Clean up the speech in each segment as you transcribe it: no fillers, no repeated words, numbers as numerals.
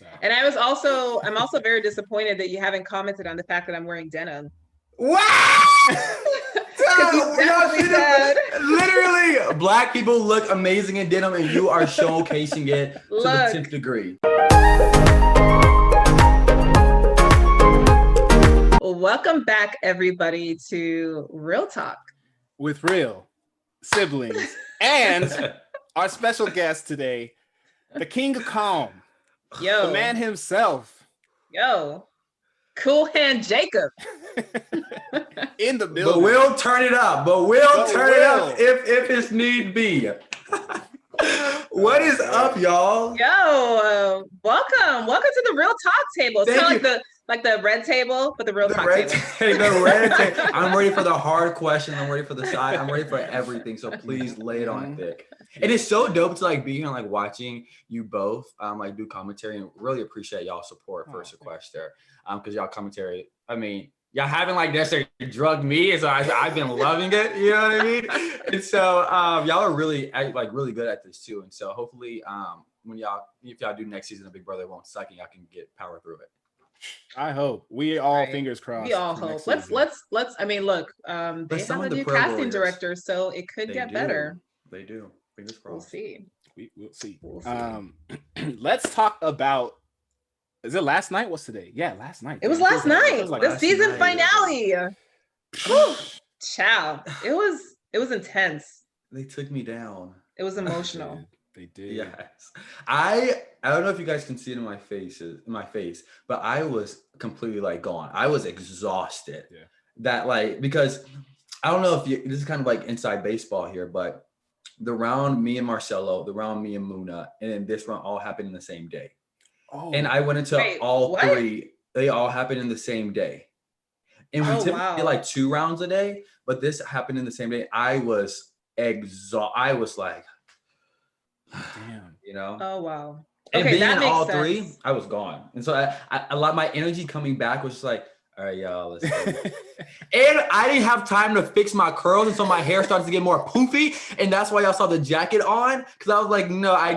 And I'm also very disappointed that you haven't commented on the fact that I'm wearing denim. Wow! Because you definitely said. Literally, Black people look amazing in denim, and you are showcasing it to the 10th degree. Welcome back, everybody, to Real Talk with real siblings and our special guest today, the King of Calm, the man himself, Cool Hand Jacob, in the building. But we'll turn it up. If it's need be. What is up, y'all? Welcome to the Real Talk table. It's kind of like the red table, but the Real Talk table. The red table. I'm ready for the hard question. I'm ready for the side. I'm ready for everything. So please lay it on thick. It is so dope to like be here and like watching you both like do commentary, and really appreciate y'all support for Sequester. Because y'all commentary, I mean, y'all haven't like necessarily drugged me, so I've been loving it. You know what I mean? And so y'all are really good at this too. And so hopefully if y'all do next season, the Big Brother won't suck and y'all can get power through it. I hope. We all fingers crossed. We all hope. Let's. I mean, look. They have a new casting director, so it could get better. They do. Fingers crossed. We'll see. We'll see. Let's talk about. Is it last night? What's today? Yeah, last night. It was last night. The season finale. Ciao. It was intense. They took me down. It was emotional. They did. Yes. I don't know if you guys can see it in my face, but I was completely like gone. I was exhausted. Yeah. That like, because I don't know if this is kind of like inside baseball here, but the round me and Marcelo, the round me and Muna, and then this round all happened in the same day. Oh. And I went into three. They all happened in the same day. And we typically get like 2 rounds a day, but this happened in the same day. I was exhausted. I was like, damn. You know? Oh, wow. And being in all 3, I was gone. And so I a lot of my energy coming back was just like, all right, y'all, let's go. And I didn't have time to fix my curls, and so my hair started to get more poofy, and that's why y'all saw the jacket on, because I was like, no, I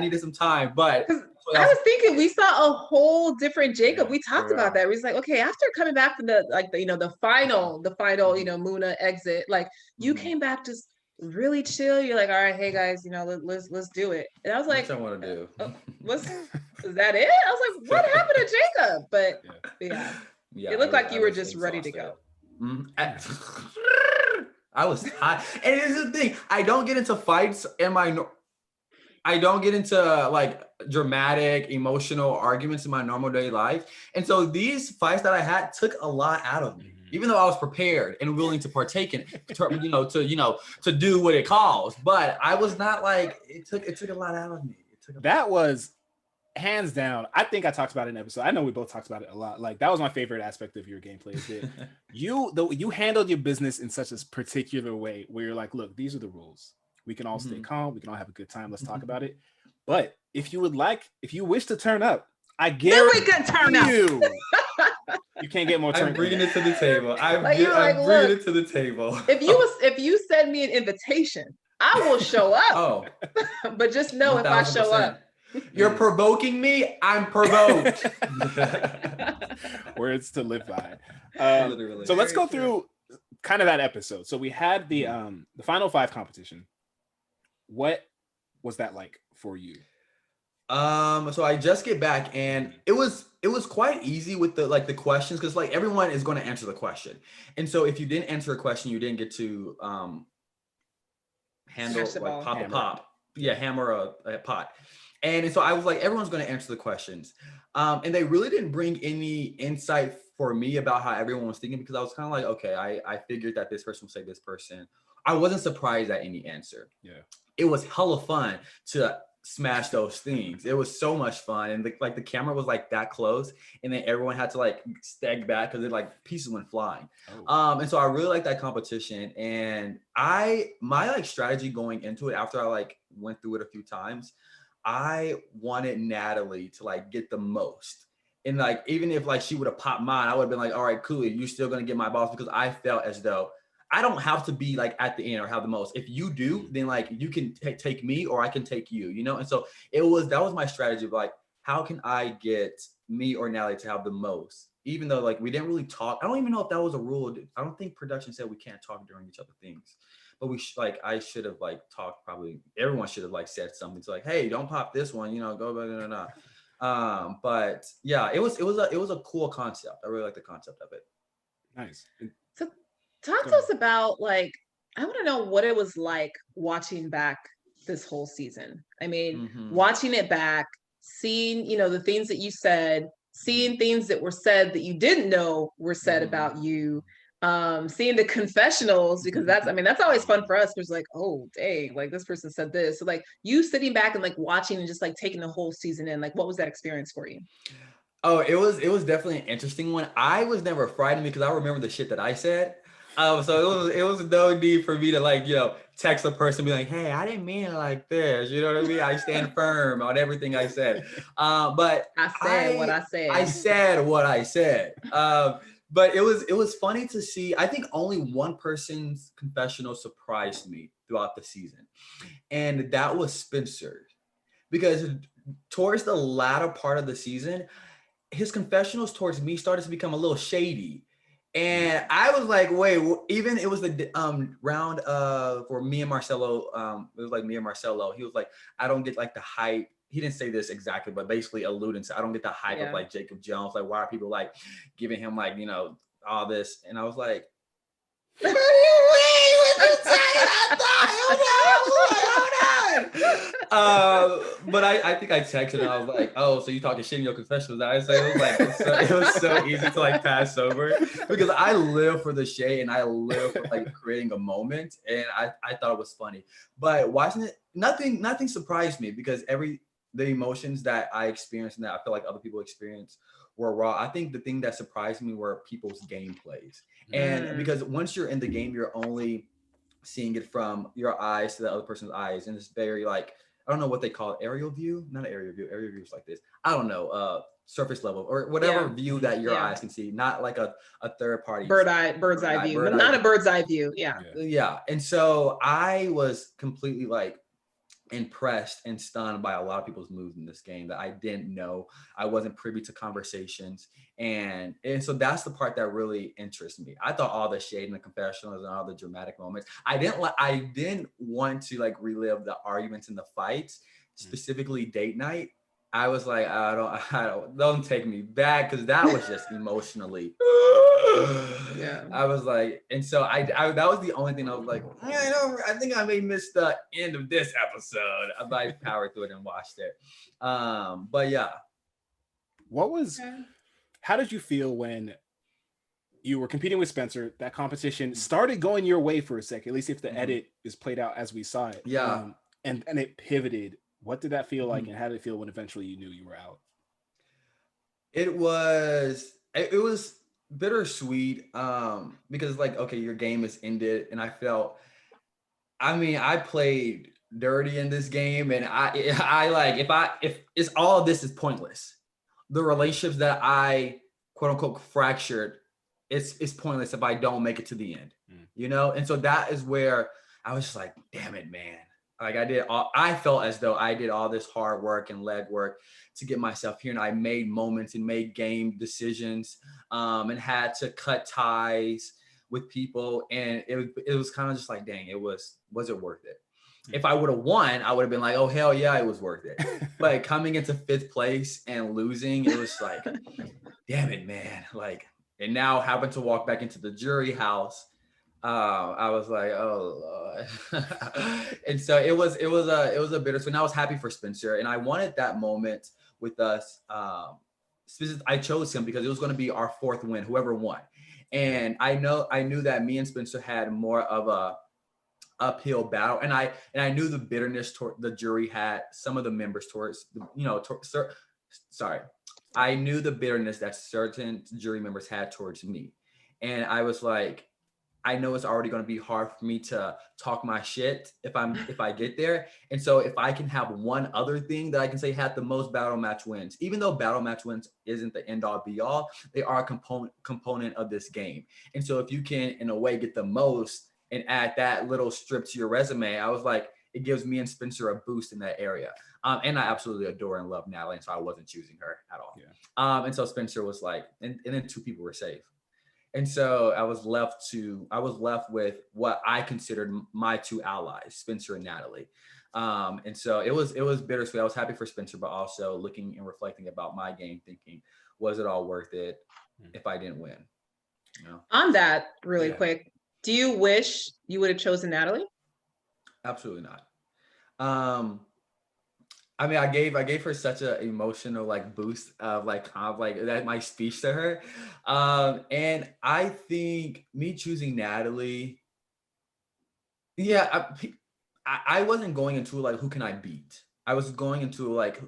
needed some time, but I was thinking we saw a whole different Jacob. We talked about that. We was like, okay, after coming back from the final, Muna exit, like you came back just really chill. You're like, all right, hey guys, let's do it. And I was like, what I want to do. Is that it? I was like, what happened to Jacob? But yeah, it looked like you were just ready to go. I was hot. And this is the thing. I don't get into fights I don't get into like dramatic, emotional arguments in my normal daily life. And so these fights that I had took a lot out of me, even though I was prepared and willing to partake in it, to do what it calls. But I was not like, it took a lot out of me. That was hands down. I think I talked about it in an episode. I know we both talked about it a lot. Like that was my favorite aspect of your gameplay. Is that you handled your business in such a particular way where you're like, look, these are the rules. We can all stay calm. We can all have a good time. Let's talk about it. But if you wish to turn up, I guarantee we can turn up. You can't get more turn. I'm bringing it to the table. I'm bringing it to the table. If you send me an invitation, I will show up. Oh, but just know 1000%. If I show up. You're provoking me. I'm provoked. Words to live by. So let's go through kind of that episode. So we had the final 5 competition. What was that like for you? So I just get back, and it was quite easy with the questions, because like everyone is going to answer the question, and so if you didn't answer a question, you didn't get to handle like hammer a pot. And so I was like, everyone's going to answer the questions. And they really didn't bring any insight for me about how everyone was thinking, because I was kind of like, okay, I figured that this person would say this person. I wasn't surprised at any answer. Yeah. It was hella fun to smash those things. It was so much fun. And the camera was like that close, and then everyone had to like stag back because like pieces went flying. And so I really liked that competition. And my like strategy going into it, after I like went through it a few times, I wanted Natalie to like get the most. And like, even if like she would have popped mine, I would have been like, all right, cool, you're still going to get my balls, because I felt as though I don't have to be like at the end or have the most. If you do, then like you can take me or I can take you, you know? And so that was my strategy of like, how can I get me or Natalie to have the most? Even though like we didn't really talk. I don't even know if that was a rule. I don't think production said we can't talk during each other things. But I should have like talked, probably everyone should have like said something to like, hey, don't pop this one, you know, go blah, blah, blah, blah. But yeah, it was a cool concept. I really like the concept of it. Nice. So talk to us about like, I want to know what it was like watching back this whole season. I mean, watching it back, seeing, you know, the things that you said, seeing things that were said that you didn't know were said about you, seeing the confessionals, because that's always fun for us. Because like, oh dang, like this person said this. So like you sitting back and like watching and just like taking the whole season in, like what was that experience for you? Oh, it was definitely an interesting one. I was never frightened because I remember the shit that I said. So it was no need for me to like, you know, text a person and be like, hey, I didn't mean it like this. You know what I mean? I stand firm on everything I said. But I said what I said. I said what I said. But it was funny to see. I think only one person's confessional surprised me throughout the season. And that was Spencer. Because towards the latter part of the season, his confessionals towards me started to become a little shady. And I was like, wait, even it was the round for me and Marcelo. It was like me and Marcelo. He was like, I don't get like the hype. He didn't say this exactly, but basically alluding to, I don't get the hype of like Jacob Jones. Like, why are people like giving him like, you know, all this? And I was like, what are you saying? But I think I texted and I was like, oh, so you talking shit in your confessionals? I say it was like it was so easy to like pass over because I live for the shade and I live for like creating a moment, and I thought it was funny. But watching it, nothing surprised me because the emotions that I experienced and that I feel like other people experience were raw. I think the thing that surprised me were people's gameplays. And because once you're in the game, you're only seeing it from your eyes to the other person's eyes. And it's very like, I don't know what they call it, aerial view? Not an aerial view. Aerial view is like this. I don't know, surface level or whatever view that your eyes can see, not like a third party. Bird's eye view, but not a bird's eye view. Yeah. And so I was completely like impressed and stunned by a lot of people's moves in this game that I didn't know. I wasn't privy to conversations. And so that's the part that really interests me. I thought all the shade and the confessionals and all the dramatic moments, I didn't want to like relive the arguments and the fights, specifically date night. I was like, don't take me back, because that was just emotionally. I was like, and so I that was the only thing I was like, I think I may miss the end of this episode. I powered through it and watched it. But yeah. How did you feel when you were competing with Spencer? That competition started going your way for a second, at least if the edit is played out as we saw it. Yeah. And it pivoted. What did that feel like, and how did it feel when eventually you knew you were out? It was bittersweet, because like, okay, your game is ended, and I played dirty in this game, and I like, if it's all of this is pointless, the relationships that I quote unquote fractured, it's pointless if I don't make it to the end, you know? And so that is where I was just like, damn it, man. Like I felt as though I did all this hard work and leg work to get myself here. And I made moments and made game decisions, and had to cut ties with people. And it was kind of just like, dang, was it worth it? If I would have won, I would have been like, oh, hell yeah, it was worth it. But coming into 5th place and losing, it was like, damn it, man. Like, and now having to walk back into the jury house, I was like, oh Lord. And so it was a bittersweet. And I was happy for Spencer, and I wanted that moment with us. I chose him because it was going to be our 4th win, whoever won. And I knew that me and Spencer had more of a uphill battle, and I knew the bitterness the jury had, some of the members towards, I knew the bitterness that certain jury members had towards me. And I was like, I know it's already going to be hard for me to talk my shit if I get there. And so if I can have one other thing that I can say had the most battle match wins, even though battle match wins isn't the end all be all, they are a component of this game. And so if you can, in a way, get the most and add that little strip to your resume, I was like, it gives me and Spencer a boost in that area. And I absolutely adore and love Natalie, and so I wasn't choosing her at all. Yeah. And so Spencer was like, and then 2 people were safe. And so I was left with what I considered my 2 allies, Spencer and Natalie. And so it was bittersweet. I was happy for Spencer, but also looking and reflecting about my game, thinking, was it all worth it if I didn't win? You know? On that, really quick, do you wish you would have chosen Natalie? Absolutely not. I mean, I gave her such an emotional like boost of like that my speech to her, and I think me choosing Natalie, I wasn't going into like who can I beat. I was going into like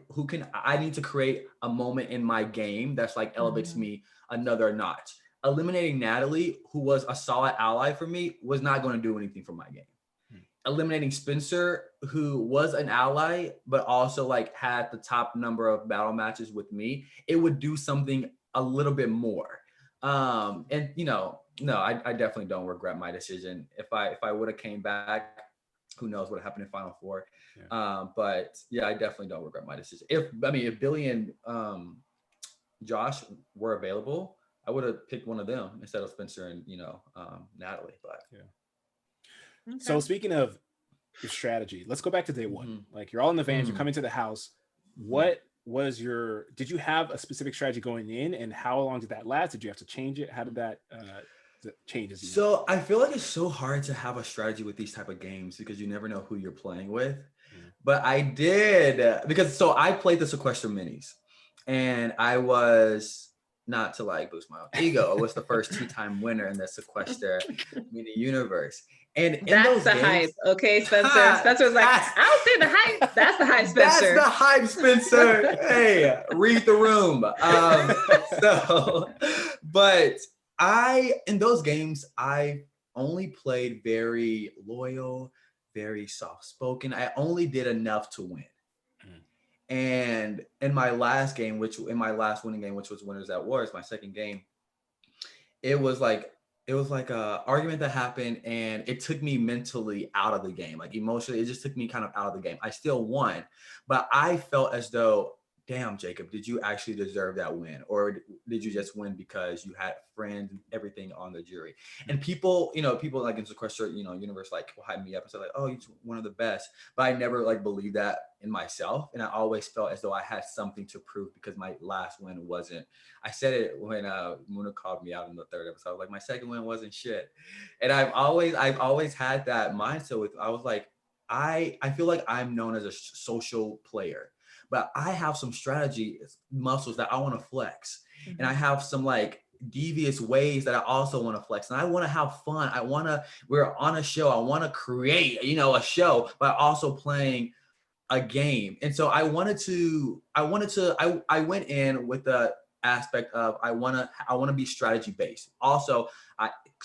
I need to create a moment in my game that's like elevates me another notch. Eliminating Natalie, who was a solid ally for me, was not going to do anything for my game. Eliminating Spencer, who was an ally, but also like had the top number of battle matches with me, it would do something a little bit more. And you know, no, I definitely don't regret my decision. If I would have came back, who knows what happened in Final Four. Yeah. But yeah, I definitely don't regret my decision. If Billy and Josh were available, I would have picked one of them instead of Spencer and Natalie. But yeah. Okay. So speaking of your strategy, let's go back to day one. Like you're all in the vans, you're coming to the house. What was did you have a specific strategy going in, and how long did that last? Did you have to change it? How did that change? So I feel like it's so hard to have a strategy with these type of games because you never know who you're playing with. But I did because I played the Sequester minis, and I was, not to like boost my own ego, I was the first 2-time winner in the Sequester mini universe. And that's the games, hype, okay, Spencer. Spencer was like, I'll say the hype. That's the hype, Spencer. That's the hype, Spencer. Hey, read the room. But in those games, I only played very loyal, very soft-spoken. I only did enough to win. And in my last winning game, which was Winners at Wars, my second game, it was like a argument that happened, and it took me mentally out of the game. Like emotionally, it just took me kind of out of the game. I still won, but I felt as though, damn, Jacob, did you actually deserve that win? Or did you just win because you had friends and everything on the jury? And people like in Sequester, universe, like will hype me up and say like, oh, you're one of the best. But I never like believed that in myself. And I always felt as though I had something to prove because my last win wasn't. I said it when Muna called me out in the 3rd episode. Like my second win wasn't shit. And I've always had that mindset with, I was like, I feel like I'm known as a social player, but I have some strategy muscles that I want to flex. And I have some like devious ways that I also want to flex. And I want to have fun. We're on a show. I want to create, a show, but also playing a game. And so I went in with the aspect of, I want to be strategy based. Also,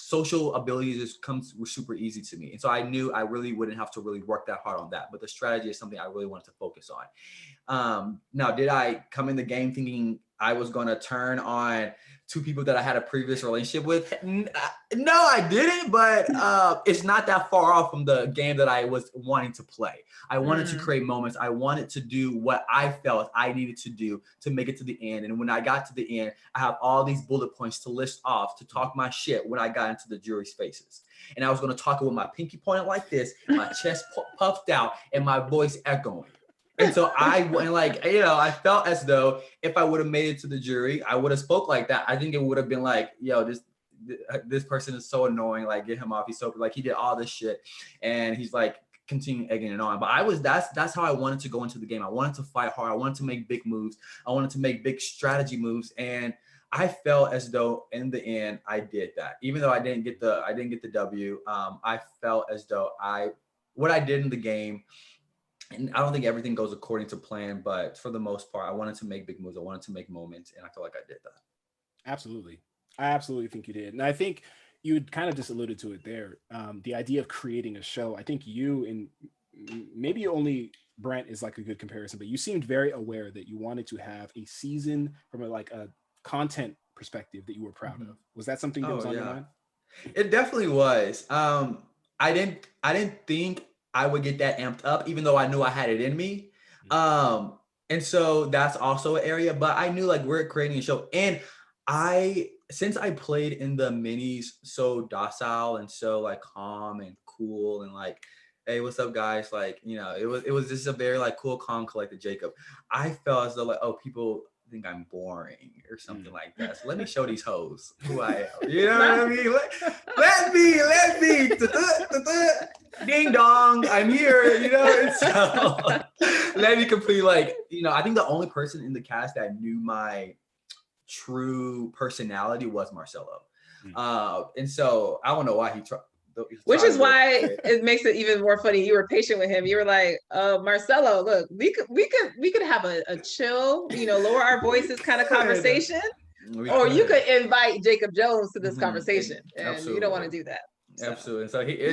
social abilities just comes super easy to me. And so I knew I really wouldn't have to really work that hard on that. But the strategy is something I really wanted to focus on. Now, did I come in the game thinking I was going to turn on 2 people that I had a previous relationship with? No, I didn't, but it's not that far off from the game that I was wanting to play. I wanted to create moments. I wanted to do what I felt I needed to do to make it to the end. And when I got to the end, I have all these bullet points to list off, to talk my shit when I got into the jury's faces. And I was going to talk it with my pinky pointed like this, my chest puffed out, and my voice echoing. And so I felt as though if I would have made it to the jury, I would have spoke like that. I think it would have been like, yo, this person is so annoying. Like, get him off. He's so like, he did all this shit, and he's like continuing egging it on. But that's how I wanted to go into the game. I wanted to fight hard. I wanted to make big moves. I wanted to make big strategy moves, and I felt as though in the end I did that. Even though I didn't get the W, I felt as though what I did in the game. And I don't think everything goes according to plan, but for the most part, I wanted to make big moves. I wanted to make moments, and I feel like I did that. Absolutely. I absolutely think you did. And I think You kind of just alluded to it there. The idea of creating a show. I think you and maybe only Brent is like a good comparison, but you seemed very aware that you wanted to have a season from like a content perspective that you were proud of. Was that something that was on your mind? It definitely was. I didn't think I would get that amped up, even though I knew I had it in me. And so that's also an area, but I knew like we're creating a show, and since I played in the minis so docile and so like calm and cool and like, hey, what's up, guys? Like, it was just a very like cool, calm, collected Jacob. I felt as though like, oh, people think I'm boring or something like that. So let me show these hoes who I am. You know what I mean? Let me, ding dong, I'm here. And so let me complete like, I think the only person in the cast that knew my true personality was Marcelo. And so I don't know why he tried. Which is why it makes it even more funny. You were patient with him. You were like, Marcelo, look, we could have a chill, lower our voices kind of conversation. Or you could invite Jacob Jones to this conversation. And you don't want to do that. So. Absolutely.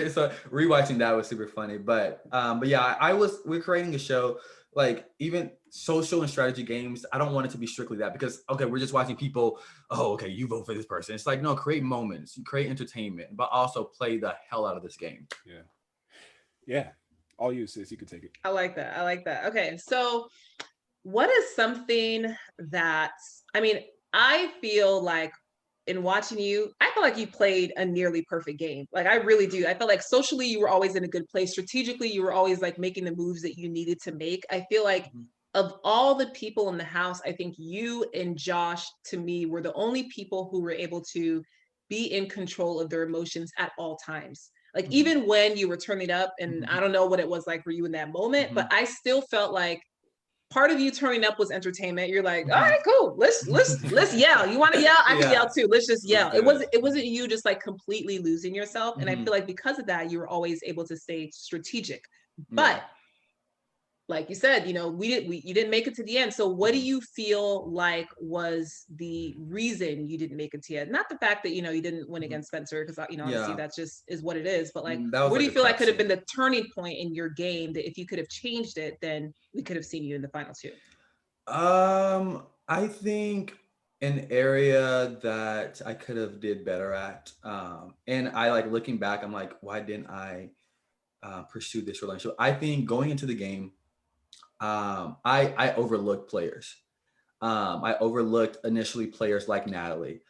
So rewatching that was super funny. But yeah, we're creating a show, like even social and strategy games. I don't want it to be strictly that, because okay, we're just watching people. Oh, okay, you vote for this person. It's like, no, create moments, create entertainment, but also play the hell out of this game. Yeah. All you, sis, you can take it. I like that. Okay, so what is something that, I feel like in watching you, I feel like you played a nearly perfect game. Like I really do. I felt like socially you were always in a good place. Strategically, you were always like making the moves that you needed to make. I feel like of all the people in the house, I think you and Josh, to me, were the only people who were able to be in control of their emotions at all times. Like even when you were turning up, and I don't know what it was like for you in that moment, but I still felt like part of you turning up was entertainment. You're like, all right, cool. Let's yell. You want to yell? I can yell too. Let's just yell. It wasn't you just like completely losing yourself. And I feel like because of that, you were always able to stay strategic. But like you said, you didn't make it to the end. So what do you feel like was the reason you didn't make it to the end? Not the fact that, you didn't win against Spencer, because, obviously that just is what it is. But like, what do you feel like could have been the turning point in your game that if you could have changed it, then we could have seen you in the final two? I think an area that I could have did better at, and I like looking back, I'm like, why didn't I pursue this relationship? I think going into the game, I overlooked players. I overlooked initially players like Natalie,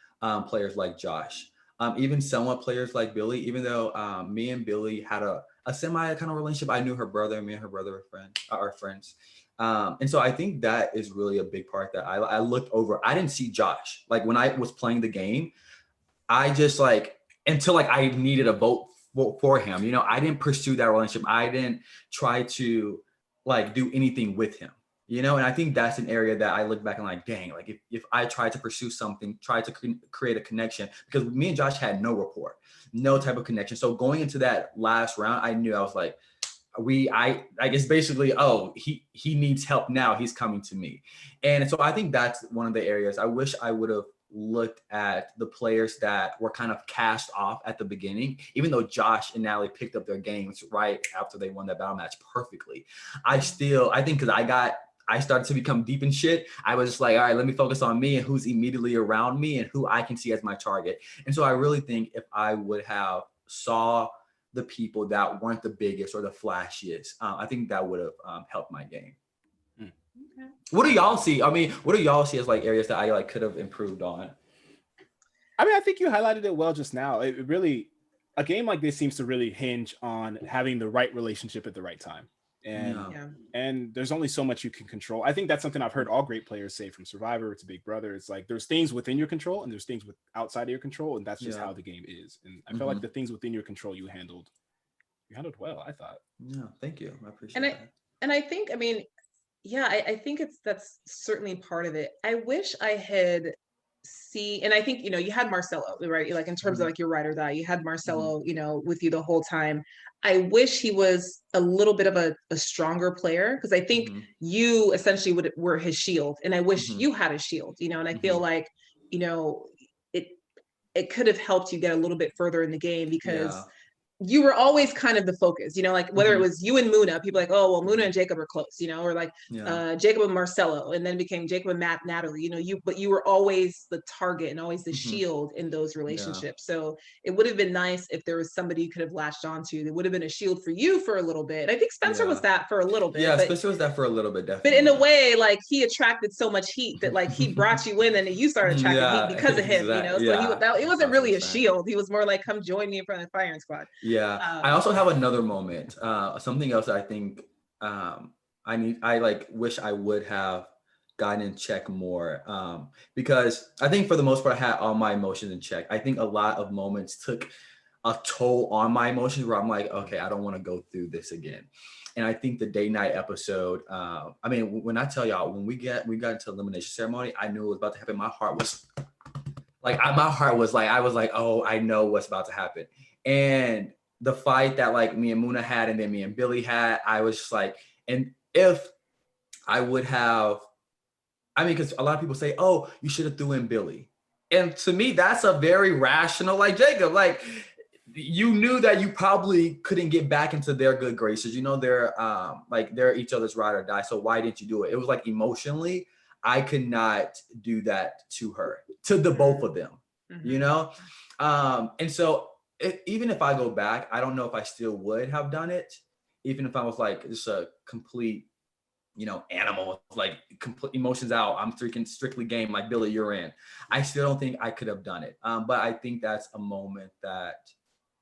players like Josh, even somewhat players like Billy, even though me and Billy had a semi kind of relationship. I knew her brother, me and her brother are friends. And so I think that is really a big part that I looked over. I didn't see Josh. Like when I was playing the game, I just like, until like I needed a vote for him, I didn't pursue that relationship. I didn't try to like do anything with him, and I think that's an area that I look back and like, dang, like if I tried to pursue something, try to create a connection, because me and Josh had no rapport, no type of connection. So going into that last round, I knew I was like, I guess basically, oh, he needs help now. He's coming to me. And so I think that's one of the areas I wish I would have looked at the players that were kind of cast off at the beginning, even though Josh and Natalie picked up their games right after they won that battle match perfectly. I think because I started to become deep in shit, I was just like, all right, let me focus on me and who's immediately around me and who I can see as my target. And so I really think if I would have saw the people that weren't the biggest or the flashiest, I think that would have helped my game. Okay. What do y'all see? What do y'all see as like areas that I like could have improved on? I think you highlighted it well just now. It really, a game like this seems to really hinge on having the right relationship at the right time. And there's only so much you can control. I think that's something I've heard all great players say, from Survivor to Big Brother. It's like there's things within your control and there's things outside of your control, and that's just how the game is. And I feel like the things within your control you handled well, I thought. Yeah, thank you. I appreciate that. And I think, I think that's certainly part of it. I wish I had and I think, you had Marcelo, right? Like in terms of like your ride or die, you had Marcelo, with you the whole time. I wish he was a little bit of a stronger player, because I think you essentially were his shield, and I wish you had a shield, and I feel like, it could have helped you get a little bit further in the game because Yeah. you were always kind of the focus, like whether it was you and Muna, people like, oh, well, Muna and Jacob are close, or like Jacob and Marcelo, and then became Jacob and Natalie, but you were always the target and always the shield in those relationships. So it would have been nice if there was somebody you could have latched onto that would have been a shield for you for a little bit. I think Spencer was that for a little bit. Yeah, Spencer was that for a little bit, definitely. But in a way, like he attracted so much heat that like he brought you in and you started attracting heat because of him, So it wasn't really a shield. He was more like, come join me in front of the firing squad. Yeah. I also have another moment. Something else that I think I wish I would have gotten in check more. Because I think for the most part I had all my emotions in check. I think a lot of moments took a toll on my emotions where I'm like, okay, I don't want to go through this again. And I think the date night episode, when I tell y'all, when we got into elimination ceremony, I knew it was about to happen. My heart was like, I was like, oh, I know what's about to happen. And the fight that like me and Muna had and then me and Billy had, I was just like, and if I would have, because a lot of people say, oh, you should have threw in Billy. And to me, that's a very rational, like Jacob, like you knew that you probably couldn't get back into their good graces. They're each other's ride or die. So why didn't you do it? It was like emotionally, I could not do that to the both of them, And so even if I go back, I don't know if I still would have done it. Even if I was like just a complete, animal, like complete emotions out. I'm strictly game, like Billy, you're in. I still don't think I could have done it. But I think that's a moment that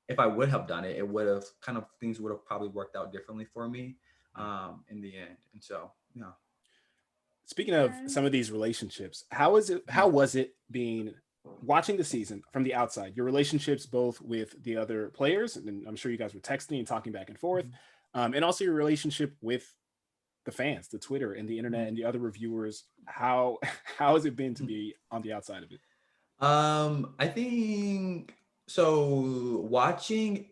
if I would have done it, it would have things would have probably worked out differently for me in the end. And so, yeah. Speaking of some of these relationships, how was it watching the season from the outside, your relationships both with the other players, and I'm sure you guys were texting and talking back and forth, and also your relationship with the fans, the Twitter and the internet and the other reviewers? How has it been to be on the outside of it? I think so. Watching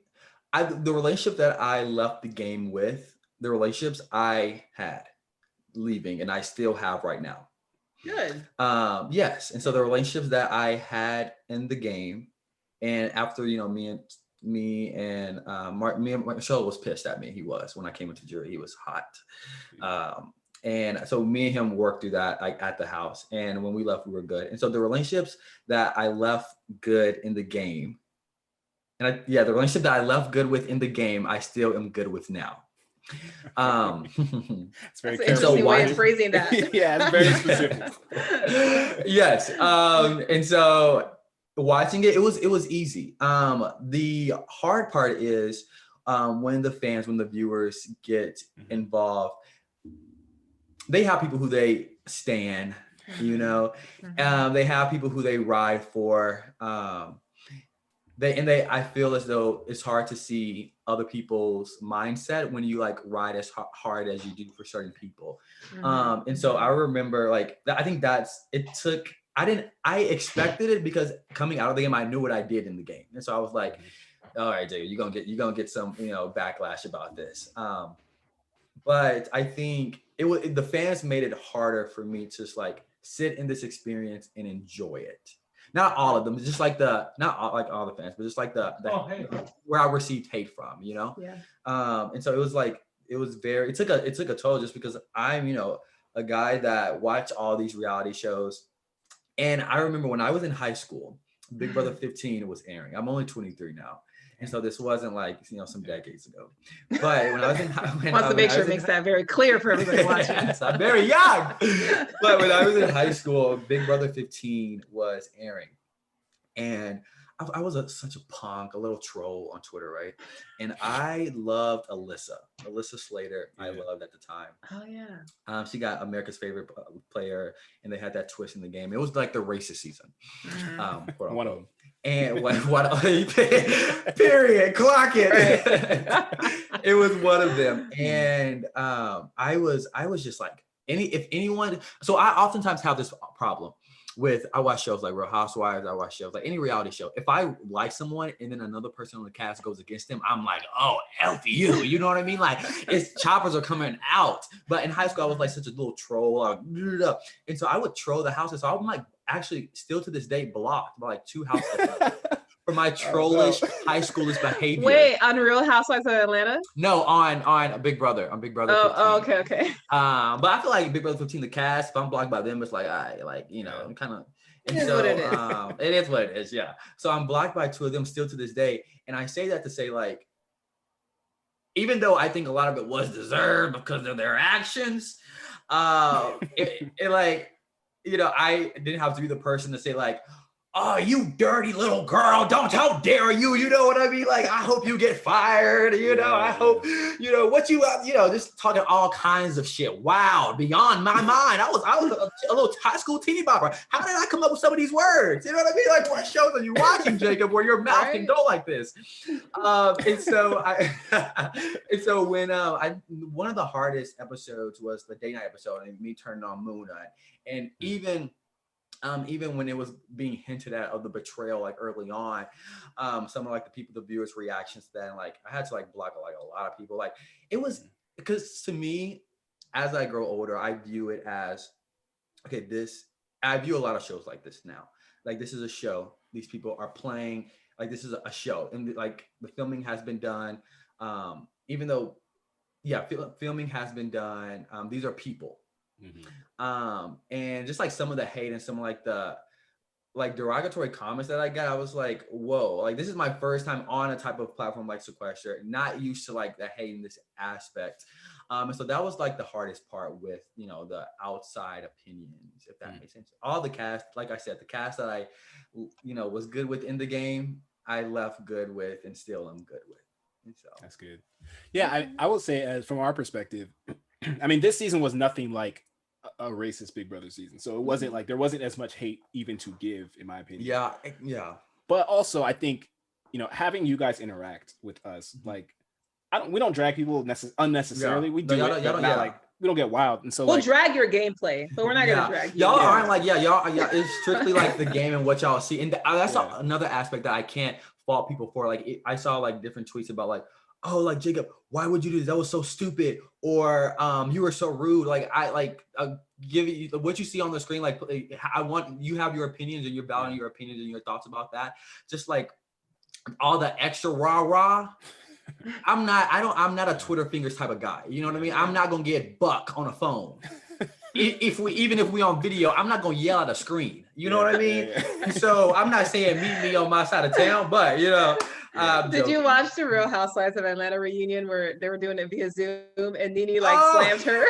the relationship that I left the game with, the relationships I had leaving and I still have right now. Good. Yes. And so the relationships that I had in the game, and after, me and Marcelo was pissed at me. He was, when I came into jury, he was hot. And so me and him worked through that at the house. And when we left, we were good. And so the relationships that I left good in the game, the relationship that I left good with in the game, I still am good with now. It's very That's an interesting way of phrasing that. Yeah, it's very specific. Yes. And so watching it was easy. The hard part is when the viewers get involved, they have people who they stan, they have people who they ride for. I feel as though it's hard to see other people's mindset when you like ride as hard as you do for certain people. And so I remember I think I expected it because coming out of the game, I knew what I did in the game. And so I was like, all right, Jay, you're gonna get some, backlash about this. But I think the fans made it harder for me to just like sit in this experience and enjoy it. Not all of them, just like not all the fans, but just like where I received hate from, Yeah. And so it was like, it took a toll just because I'm, a guy that watched all these reality shows. And I remember when I was in high school, Big Brother 15 was airing. I'm only 23 now. And so this wasn't like, some decades ago. But when I was in wants to make sure it makes that very clear for everybody watching. Yes, I'm very young. But when I was in high school, Big Brother 15 was airing. And I was such a punk, a little troll on Twitter, right? And I loved Alyssa Slater. Yeah. I loved at the time. Oh yeah. She got America's Favorite Player, and they had that twist in the game. It was like the racist season. One of them. And what period, clock it. Right. It was one of them, and I was just like, if anyone. So I oftentimes have this problem. I watch shows like Real Housewives, I watch shows like any reality show. If I like someone and then another person on the cast goes against them, I'm like, oh, F you. You know what I mean? Like, it's choppers are coming out. But in high school, I was like such a little troll. Like, and so I would troll the houses. So I'm like actually still to this day blocked by like 2 houses for my trollish high schoolish behavior. Wait, on Real Housewives of Atlanta? No, on Big Brother. On Big Brother 15. Oh, okay. But I feel like Big Brother 15, the cast, if I'm blocked by them, it's like, I'm kind of. And so what it is. It is what it is, yeah. So I'm blocked by 2 of them still to this day. And I say that to say, like, even though I think a lot of it was deserved because of their actions, it like, I didn't have to be the person to say like, oh, you dirty little girl, how dare you, you know what I mean? Like, I hope you get fired, I hope, what you, just talking all kinds of shit. Wow, beyond my mind. I was a little high school teeny bopper. How did I come up with some of these words? You know what I mean? Like, what shows are you watching, Jacob, where your mouth can go like this? And so when one of the hardest episodes was the date night episode and me turning on Muna. And even when it was being hinted at of the betrayal, like early on, some of like the viewers' reactions to that, and like I had to like block like a lot of people. Like it was because to me, as I grow older, I view it as I view a lot of shows like this now. Like this is a show. These people are playing. Like this is a show, and like the filming has been done. Even though, filming has been done. These are people. Mm-hmm. And just like some of the hate and some of like the derogatory comments that I got, I was like, whoa, like this is my first time on a type of platform like Sequester, not used to like the hate in this aspect. And so that was like the hardest part with, the outside opinions, if that makes sense. All the cast, like I said, the cast that I, was good with in the game, I left good with and still am good with. And so that's good. Yeah, I will say, as from our perspective, I mean, this season was nothing like a racist Big Brother season. So it wasn't like there wasn't as much hate even to give, in my opinion. Yeah. But also, I think, having you guys interact with us, like, we don't drag people unnecessarily. We do like we don't get wild, and so we'll drag your gameplay, but we're not gonna drag you. Y'all aren't like y'all. It's strictly like the game and what y'all see, and that's another aspect that I can't fault people for. Like I saw like different tweets about like, oh, like Jacob, why would you do this? That was so stupid. Or you were so rude. Like give you what you see on the screen. Like I want you have your opinions and you're valuing your opinions and your thoughts about that. Just like all the extra rah. I'm not a Twitter fingers type of guy. You know what I mean? I'm not gonna get buck on a phone. If we on video, I'm not gonna yell at a screen. You know what I mean? And so I'm not saying meet me on my side of town, but did you watch the Real Housewives of Atlanta reunion where they were doing it via Zoom and Nene slammed her?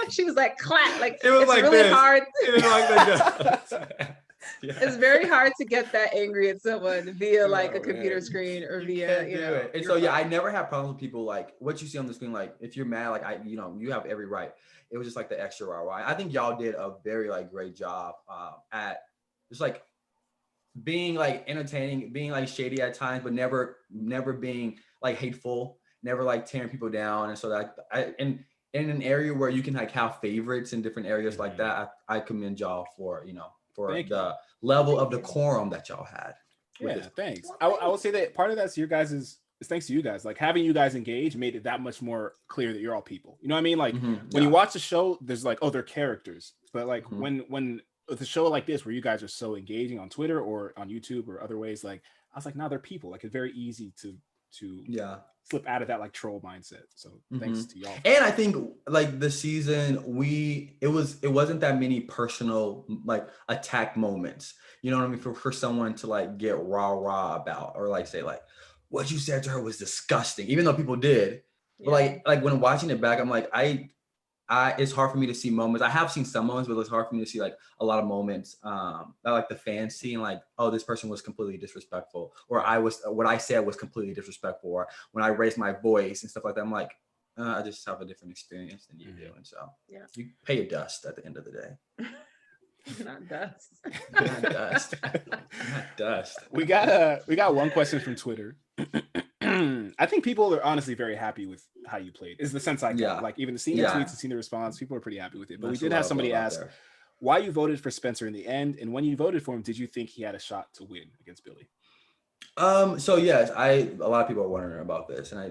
She was like clap, like it was like really hard. It was like that. It's very hard to get that angry at someone via like a computer screen or via it. And so I never have problems with people like what you see on the screen. Like if you're mad, like you have every right. It was just like the extra rah. I think y'all did a very like great job at just like being like entertaining, being like shady at times, but never being like hateful, never like tearing people down. And so that in an area where you can like have favorites in different areas like that, I commend y'all for the level of decorum that y'all had. Yeah, thanks. I will say that part of that's your guys' is thanks to you guys. Like having you guys engage made it that much more clear that you're all people. You know what I mean? Like when you watch the show, there's like, oh, they're characters. But like when with a show like this where you guys are so engaging on Twitter or on YouTube or other ways, like I was like, now they're people. Like it's very easy to slip out of that like troll mindset. So thanks to y'all. And I think like the season it wasn't that many personal like attack moments. You know what I mean? For someone to like get rah about or like say like what you said to her was disgusting, even though people did. But like when watching it back, I'm like it's hard for me to see moments. I have seen some moments, but it's hard for me to see like a lot of moments that like the fans seeing like, oh, this person was completely disrespectful, or what I said was completely disrespectful, or when I raised my voice and stuff like that. I'm like, I just have a different experience than you do, and so you pay your dust at the end of the day. Not dust. Not dust. Not dust. We got one question from Twitter. I think people are honestly very happy with how you played. Is the sense I got. Like even seeing the tweets and seeing the response, people are pretty happy with it. But we did have somebody ask, why you voted for Spencer in the end, and when you voted for him, did you think he had a shot to win against Billy? So yes, a lot of people are wondering about this, and I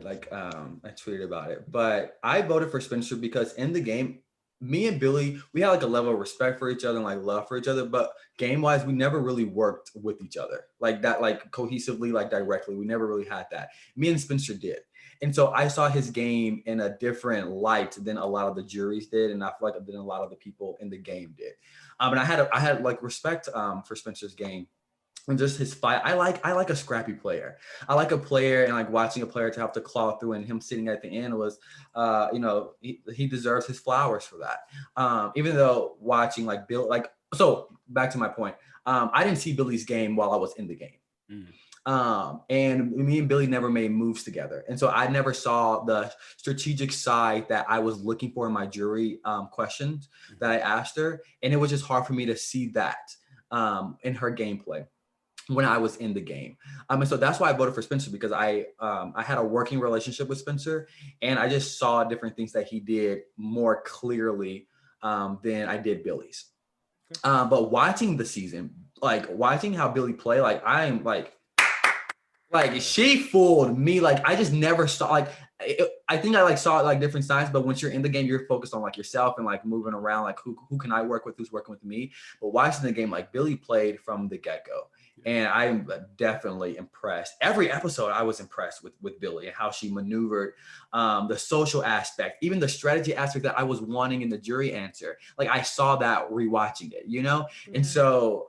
tweeted about it, but I voted for Spencer because in the game, me and Billy, we had like a level of respect for each other and like love for each other, but game wise, we never really worked with each other like that, like cohesively, like directly. We never really had that. Me and Spencer did. And so I saw his game in a different light than a lot of the juries did, and I feel like than a lot of the people in the game did. And I had like respect for Spencer's game and just his fight. I like a scrappy player. I like a player, and like watching a player to have to claw through, and him sitting at the end was, he deserves his flowers for that. Even though watching like Bill, like, so back to my point, I didn't see Billy's game while I was in the game. And me and Billy never made moves together. And so I never saw the strategic side that I was looking for in my jury questions that I asked her. And it was just hard for me to see that in her gameplay when I was in the game. And so that's why I voted for Spencer, because I had a working relationship with Spencer, and I just saw different things that he did more clearly than I did Billy's. But watching the season, like watching how Billy play, like I'm like she fooled me. Like I just never saw, like I think I like saw it like different sides, but once you're in the game, you're focused on like yourself and like moving around, like who can I work with, who's working with me. But watching the game, like Billy played from the get-go. And I'm definitely impressed. Every episode, I was impressed with Billy and how she maneuvered, the social aspect, even the strategy aspect that I was wanting in the jury answer. Like I saw that rewatching it, you know? Yeah. And so,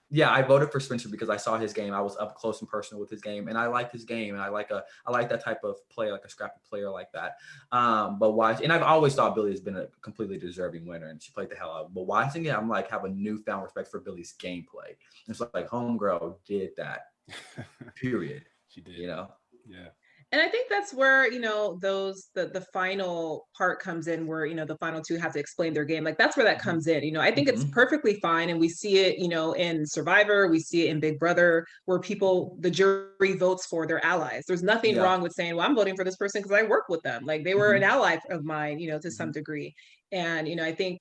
yeah, I voted for Spencer because I saw his game. I was up close and personal with his game, and I liked his game, and I like that type of player, like a scrappy player like that. And I've always thought Billy has been a completely deserving winner, and she played the hell out. But watching it, I'm like have a newfound respect for Billy's gameplay. It's like homegirl did that. Period. She did. You know. Yeah. And I think that's where, the final part comes in, where, the final two have to explain their game. Like that's where that comes in. I think it's perfectly fine. And we see it, in Survivor, we see it in Big Brother, where the jury votes for their allies. There's nothing wrong with saying, well, I'm voting for this person because I work with them. Like they were an ally of mine, to some degree. And, I think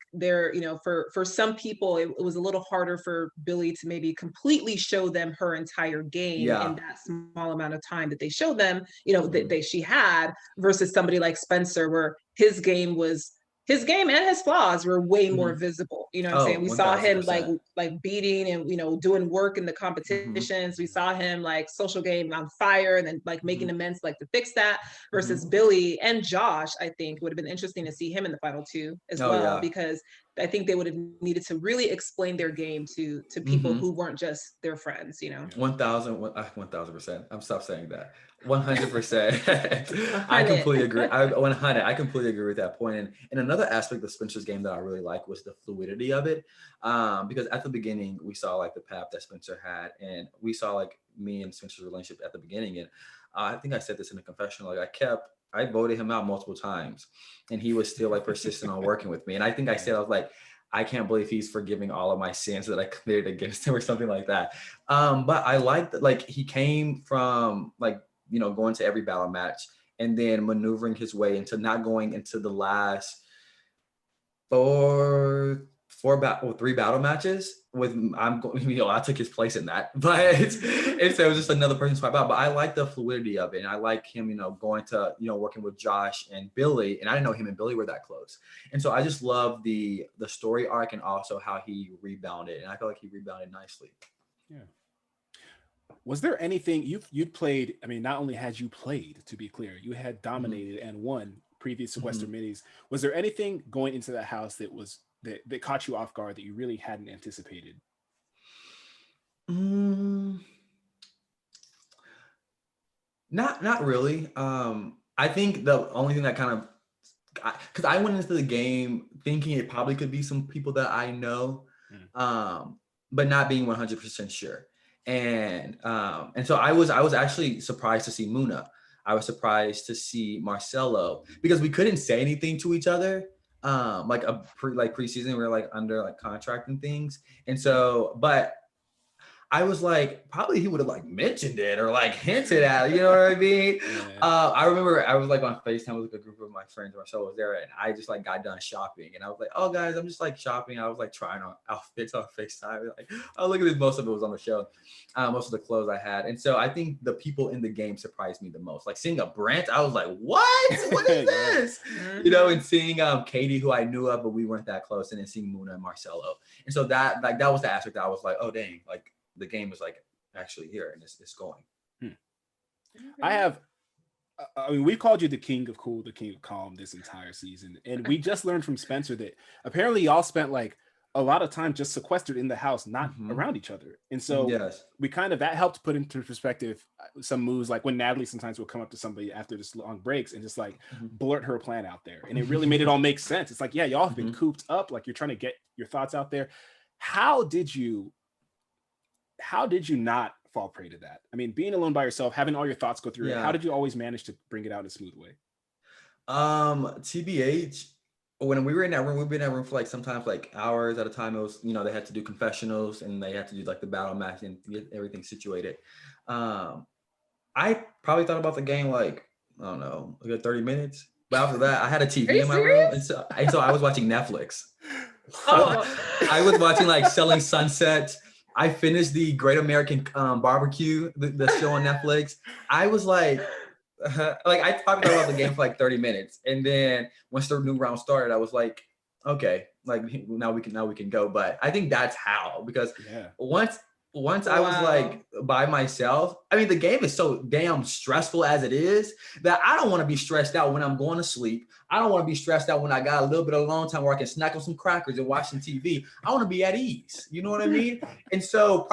for some people, it was a little harder for Billy to maybe completely show them her entire game in that small amount of time that they showed them, that she had, versus somebody like Spencer, where his game and his flaws were way more visible. You know what I'm saying? We 1000%. Saw him like beating and, doing work in the competitions. We saw him like social game on fire and then like making amends like to fix that, versus Billy and Josh. I think would have been interesting to see him in the final two as well, because I think they would have needed to really explain their game to people who weren't just their friends, 1000%. I'm stop saying that. 100%. I completely agree. 100. I completely agree with that point. And another aspect of Spencer's game that I really like was the fluidity of it. Because at the beginning we saw like the path that Spencer had, and we saw like me and Spencer's relationship at the beginning. And I think I said this in the confessional. Like I voted him out multiple times, and he was still like persistent on working with me. And I think I said, I was like, I can't believe he's forgiving all of my sins that I committed against him or something like that. But I liked that, like he came from like, going to every battle match and then maneuvering his way into not going into the last three battle matches with I took his place in that, but it was just another person swipe out. But I like the fluidity of it, and I like him, going to working with Josh and Billy, and I didn't know him and Billy were that close, and so I just love the story arc and also how he rebounded, and I feel like he rebounded nicely. Yeah. Was there anything you'd played? I mean, not only had you played, to be clear, you had dominated and won previous Sequester minis. Was there anything going into that house that caught you off guard that you really hadn't anticipated? Not really. I think the only thing that kind of, because I went into the game thinking it probably could be some people that I know, but not being 100% sure. And so I was actually surprised to see Muna. I was surprised to see Marcelo, because we couldn't say anything to each other. Preseason, we were like under like contract and things. And so, but I was like, probably he would have like mentioned it or like hinted at it, you know what I mean? Yeah. I remember I was like on FaceTime with like a group of my friends. Marcel was there, and I just like got done shopping, and I was like, "Oh guys, I'm just like shopping." I was like trying on outfits on FaceTime. Like, oh look at this. Most of it was on the show. Most of the clothes I had, and so I think the people in the game surprised me the most. Like seeing a Brent, I was like, "What? What is this?" You know, and seeing Katie, who I knew of, but we weren't that close, and then seeing Muna and Marcelo, and so that was the aspect that I was like, "Oh dang!" Like the game is like actually here and it's going. I have, I mean, we called you the king of cool, the king of calm this entire season. And we just learned from Spencer that apparently y'all spent like a lot of time just sequestered in the house, not around each other. And so we kind of, that helped put into perspective some moves, like when Natalie sometimes will come up to somebody after this long breaks and just like blurt her plan out there. And it really made it all make sense. It's like, yeah, y'all have been cooped up. Like you're trying to get your thoughts out there. How did you not fall prey to that? I mean, being alone by yourself, having all your thoughts go through it, how did you always manage to bring it out in a smooth way? TBH, when we were in that room, we've been in that room for like sometimes like hours at a time. It was, you know, they had to do confessionals and they had to do like the battle match and get everything situated. I probably thought about the game like, I don't know, a good 30 minutes. But after that, I had a TV in my room. And so I was watching Netflix. I was watching like Selling Sunset. I finished the Great American Barbecue, the show on Netflix. I was like I probably thought about the game for like 30 minutes. And then once the new round started, I was like, okay, like now we can go. But I think that's how, because once I was like by myself, I mean, the game is so damn stressful as it is that I don't want to be stressed out when I'm going to sleep. I don't want to be stressed out when I got a little bit of alone time where I can snack on some crackers and watch some TV. I want to be at ease. You know what I mean? And so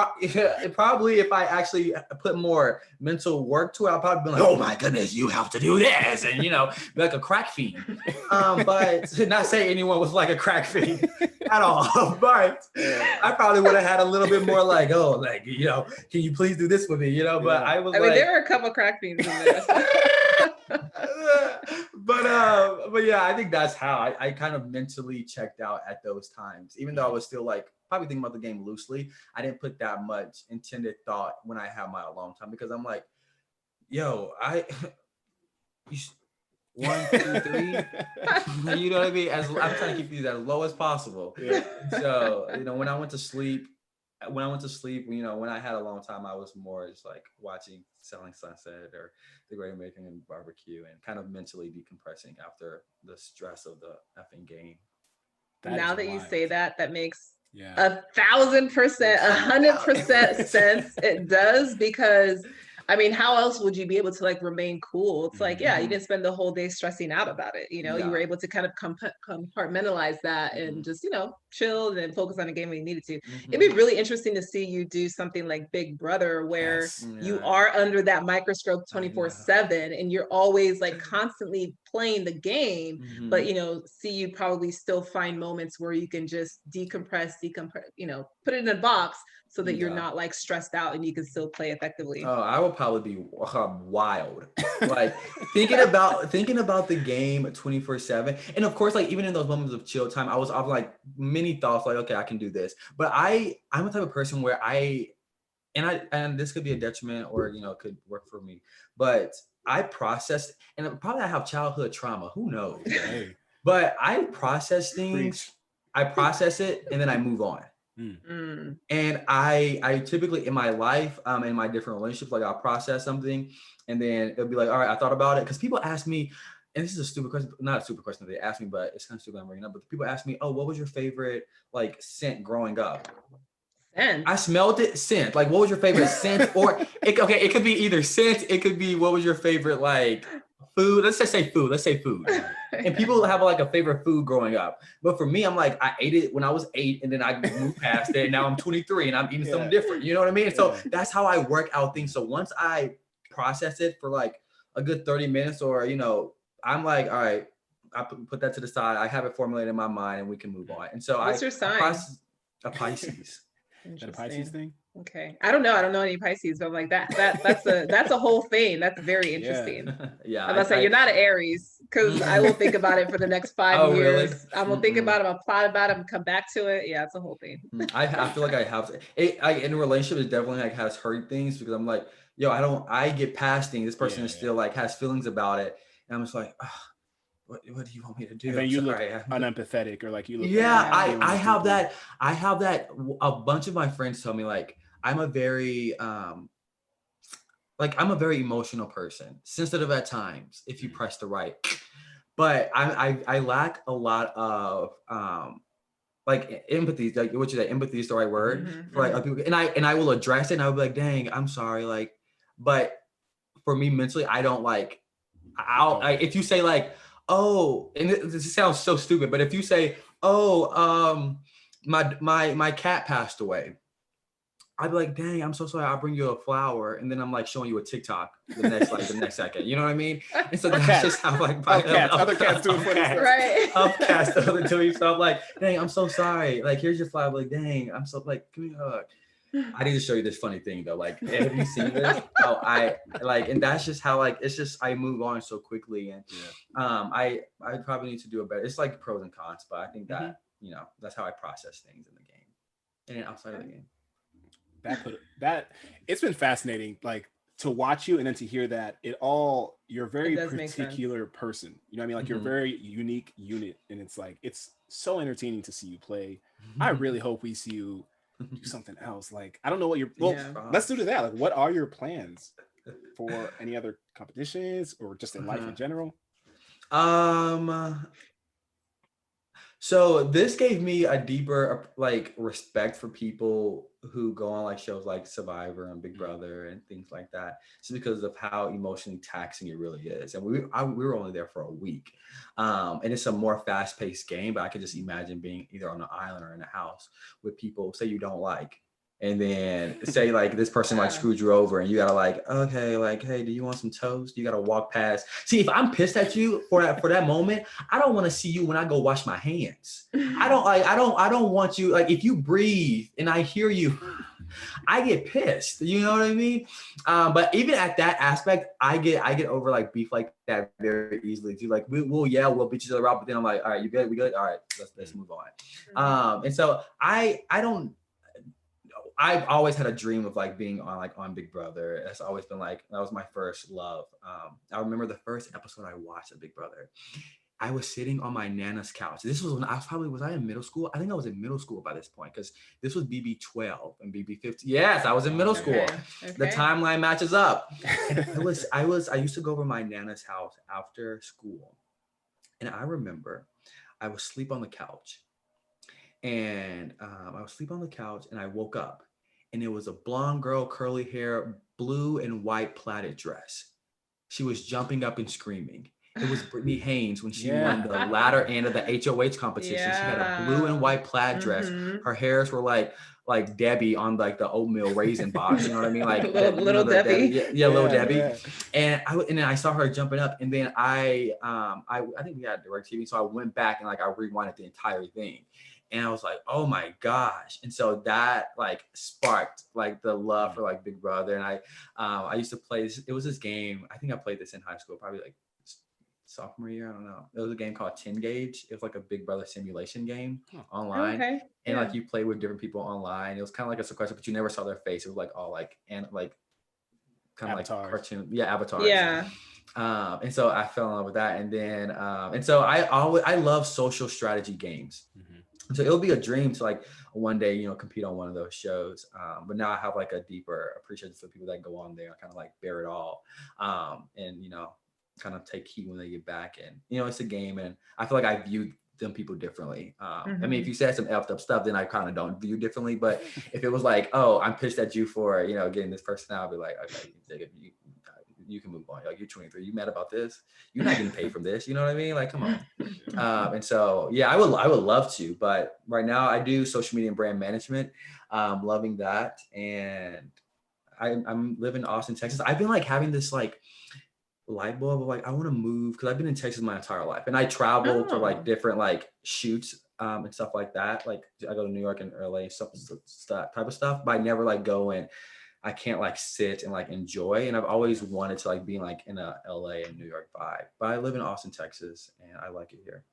probably if I actually put more mental work to it, I'll probably be like, oh my goodness, you have to do this. And, you know, be like a crack fiend. But not say anyone was like a crack fiend at all. But I probably would have had a little bit more like, oh, like, you know, can you please do this for me? You know, but I was mean, there were a couple crack fiends in there. But yeah, I think that's how I kind of mentally checked out at those times. Even though I was still like probably thinking about the game loosely, I didn't put that much intended thought when I had my alone time, because I'm like, yo, 1, 2, 3. You know what I mean? As I'm trying to keep these as low as possible. Yeah. So, you know, when I went to sleep, you know, when I had a long time, I was more just like watching Selling Sunset or The Great American Barbecue and kind of mentally decompressing after the stress of the effing game. Now that you say that, that makes 1,000%, 100% sense. It does, because I mean, how else would you be able to like remain cool? It's like, you didn't spend the whole day stressing out about it. You know, you were able to kind of compartmentalize that and just, you know, chill and focus on the game when you needed to. It'd be really interesting to see you do something like Big Brother, where you are under that microscope 24/7 and you're always like constantly playing the game, but, you know, see you probably still find moments where you can just decompress, you know, put it in a box so that you're not like stressed out and you can still play effectively. Oh, I would probably be wild, like thinking about the game 24/7. And of course, like even in those moments of chill time, I was like many thoughts like, okay, I can do this. But I'm a type of person where and this could be a detriment or, you know, could work for me, but I process, and probably I have childhood trauma, who knows? But I process things, I process it, and then I move on. And I typically in my life, in my different relationships, like I'll process something and then it'll be like, all right, I thought about it. Because people ask me, and this is a stupid question, not a stupid question that they ask me, but it's kind of stupid I'm bringing up. But people ask me, oh, what was your favorite like scent growing up? Scent. I smelled it, scent. Like, what was your favorite scent? Or it could be either scent, it could be what was your favorite like food. Let's just say food. Let's say food. And people have like a favorite food growing up. But for me, I'm like, I ate it when I was 8 and then I moved past it. And now I'm 23 and I'm eating something different. You know what I mean? So that's how I work out things. So once I process it for like a good 30 minutes or, you know, I'm like, all right, I put that to the side. I have it formulated in my mind and we can move on. And so What's your sign? A Pisces. Is that a Pisces thing? Okay. I don't know. I don't know any Pisces, but I'm like that's a whole thing. That's very Yeah. interesting. Yeah. I'm gonna say you're not an Aries because I will think about it for the next 5 Oh, years. really? I'm gonna think about it. I'm gonna plot about it. I'm gonna come back to it. Yeah, it's a whole thing. I feel like I have it. In a relationship, it definitely like has hurt things because I'm like, yo, I get past things. This person is still like has feelings about it, and I'm just like, what do you want me to do? And then you look unempathetic, or like you look. Yeah, I have that. I have that. A bunch of my friends tell me like I'm a very emotional person, sensitive at times if you press the right, but I lack a lot of like empathy. Like what you say, empathy is the right word for like other people, and I will address it and I'll be like, dang, I'm sorry, like, but for me mentally, I don't like. If you say like, oh, and this sounds so stupid, but if you say, oh, my cat passed away, I'd be like, dang, I'm so sorry. I'll bring you a flower, and then I'm like showing you a TikTok the next second. You know what I mean? And so that's just how like other cats do it for themselves. Right. Upcast the other doing stuff. Like, dang, I'm so sorry. Like, here's your flower. Like, dang, I'm so like, give me a hug. I need to show you this funny thing though. Like, have you seen this? How I like, and that's just how like it's just I move on so quickly, and I probably need to do a better. It's like pros and cons, but I think that that's how I process things in the game, and then outside of the game. That it's been fascinating, like to watch you and then to hear that you're a very particular person. You know what I mean? Like you're a very unique unit, and it's like it's so entertaining to see you play. I really hope we see you do something else. Like I don't know what let's do to that. Like what are your plans for any other competitions or just in life in general? So this gave me a deeper like respect for people who go on like shows like Survivor and Big Brother and things like that, just because of how emotionally taxing it really is. And we were only there for a week, and it's a more fast-paced game. But I could just imagine being either on an island or in a house with people say you don't like, and then say like this person like screwed you over, and you gotta like, okay, like, hey, do you want some toast? You gotta walk past. See, if I'm pissed at you for that moment, I don't want to see you when I go wash my hands. I don't want you, like, if you breathe and I hear you, I get pissed. You know what I mean? But even at that aspect, I get over like beef like that very easily too. Like we'll beat each other up, but then I'm like, all right, you good? We good? All right, let's move on. And so I've always had a dream of like being on Big Brother. That's always been like, that was my first love. I remember the first episode I watched of Big Brother. I was sitting on my Nana's couch. This was when was I in middle school? I think I was in middle school by this point because this was BB12 and BB15. Yes, I was in middle school. Okay. The timeline matches up. I used to go over to my Nana's house after school. And I remember I was asleep on the couch. And I was asleep on the couch and I woke up and it was a blonde girl, curly hair, blue and white plaited dress. She was jumping up and screaming. It was Brittany Haynes when she won the latter end of the HOH competition. She had a blue and white plaid dress. Her hairs were like Debbie on like the oatmeal raisin box. You know what I mean? Like little Debbie. Little Debbie. Yeah. And then I saw her jumping up, and then I think we had DirecTV, so I went back and like I rewinded the entire thing. And I was like, oh my gosh. And so that like sparked like the love for like Big Brother. And I used to play this. It was this game. I think I played this in high school, probably like sophomore year. I don't know. It was a game called 10 Gauge. It was like a Big Brother simulation game online. Okay. And like you play with different people online. It was kind of like a Sequester, but you never saw their face. It was like all like, and like kind of like cartoon. Yeah. Avatars. Yeah. And so I fell in love with that. And then, and so I love social strategy games. So it'll be a dream to like one day, you know, compete on one of those shows. But now I have like a deeper appreciation for people that go on there and kind of like bear it all. And, you know, kind of take heat when they get back. And, you know, it's a game. And I feel like I view them people differently. I mean, if you said some effed up stuff, then I kind of don't view differently. But if it was like, oh, I'm pissed at you for, you know, getting this person out, I'll be like, okay, you can move on. Like, you're 23. You mad about this? You're not getting paid from this. You know what I mean? Like, come on. And so, yeah, I would love to, but right now I do social media and brand management. Loving that. And I'm living in Austin, Texas. I've been like having this like light bulb of like, I want to move because I've been in Texas my entire life, and I travel for like different like shoots and stuff like that. Like I go to New York and LA, stuff type of stuff, but I never like go and I can't like sit and like enjoy. And I've always wanted to like be like in a LA and New York vibe, but I live in Austin, Texas, and I like it here.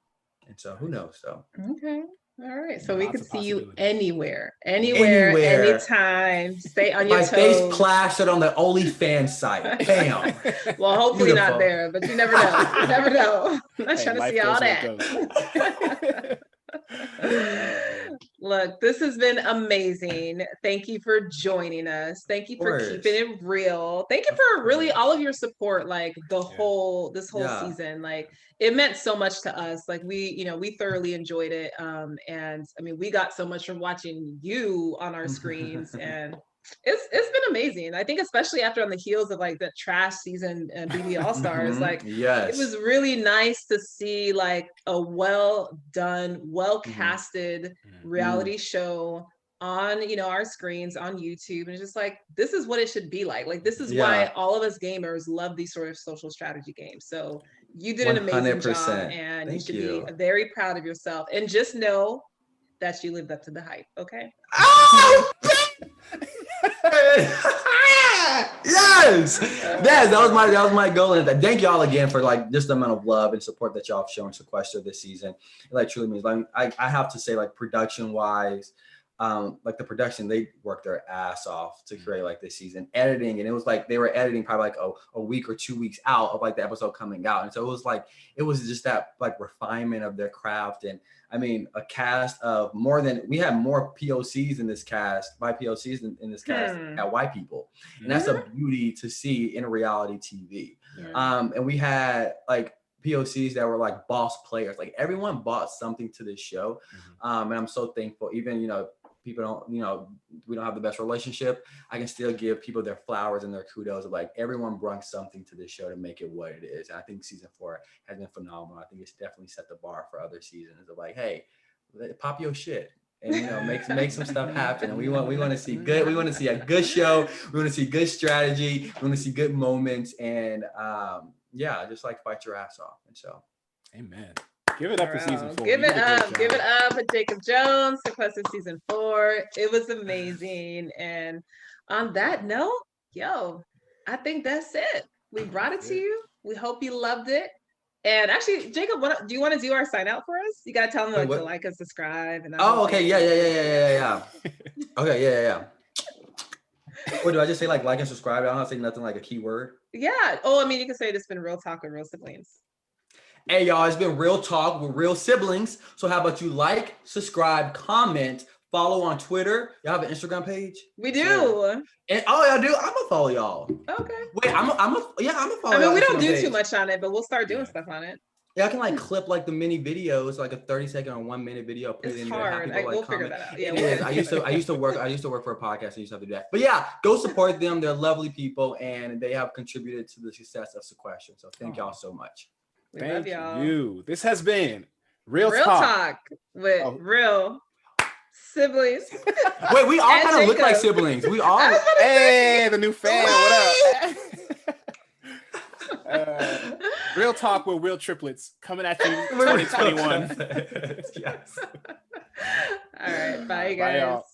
And so who knows? So Okay. All right. So we Lots could of see you possibilities. anywhere, Anywhere. anytime. Stay on your my face toes. plastered on the OnlyFans site. Bam. Well, hopefully not Beautiful. there, but you never know. You never know. I'm not trying to life see all goes where that. it goes. Look, this has been amazing. Thank you for joining us. Thank you for keeping it real. Thank you for really all of your support, like this whole season. Like it meant so much to us. Like we thoroughly enjoyed it. And I mean, we got so much from watching you on our screens, and it's been amazing. I think especially after on the heels of like the trash season and BB All Stars, like it was really nice to see like a well done, well casted reality show on our screens on YouTube, and it's just like this is what it should be like. Like this is why all of us gamers love these sort of social strategy games. So you did an amazing job, and you should be very proud of yourself. And just know that you lived up to the hype. Okay. Oh! Yes, that was my goal, and thank y'all again for like just the amount of love and support that y'all have shown Sequester this season. It like truly means, like I have to say, like production wise, like the production, they worked their ass off to create like this season. Editing, and it was like they were editing probably like a week or 2 weeks out of like the episode coming out, and so it was just that like refinement of their craft. And I mean, a cast of we had more POCs in this cast, by POCs in this cast at white people, and that's a beauty to see in reality TV. And we had like POCs that were like boss players. Like everyone bought something to this show, and I'm so thankful. Even people don't, we don't have the best relationship. I can still give people their flowers and their kudos of like everyone brought something to this show to make it what it is. And I think season 4 has been phenomenal. I think it's definitely set the bar for other seasons of like, hey, pop your shit and make some stuff happen. And we want to see good. We want to see a good show. We want to see good strategy. We want to see good moments. And just like fight your ass off. And so, amen. Give it up for season 4. Give it up for Jacob Jones, Sequester season 4. It was amazing. And on that note, I think that's it. We brought it to you. We hope you loved it. And actually, Jacob, do you want to do our sign out for us? You got to tell them to like and subscribe. And okay. Yeah. Okay. Yeah. What do I just say? Like and subscribe? I don't have to say nothing like a keyword. Yeah. Oh, I mean, you can say it's been real talk with real siblings. Hey y'all, it's been real talk with real siblings. So how about you like, subscribe, comment, follow on Twitter. Y'all have an Instagram page? We do. And y'all do? I'm gonna follow y'all. Okay. Wait, I'm gonna follow. I mean, we don't do too much on it, but we'll start doing stuff on it. Yeah, I can like clip like the mini videos, like a 30-second or 1 minute video. Put it's it in hard. there. We'll figure that out. Yeah, it is. I used to work for a podcast. I used to have to do that. But yeah, go support them. They're lovely people, and they have contributed to the success of Sequester. So thank y'all so much. Thank you. This has been Real Talk with real siblings. Wait, we all kind of look like siblings. We all. Hey, the new fan. What up? Real Talk with real triplets coming at you 2021. Yes. All right. Bye, guys. Bye, y'all.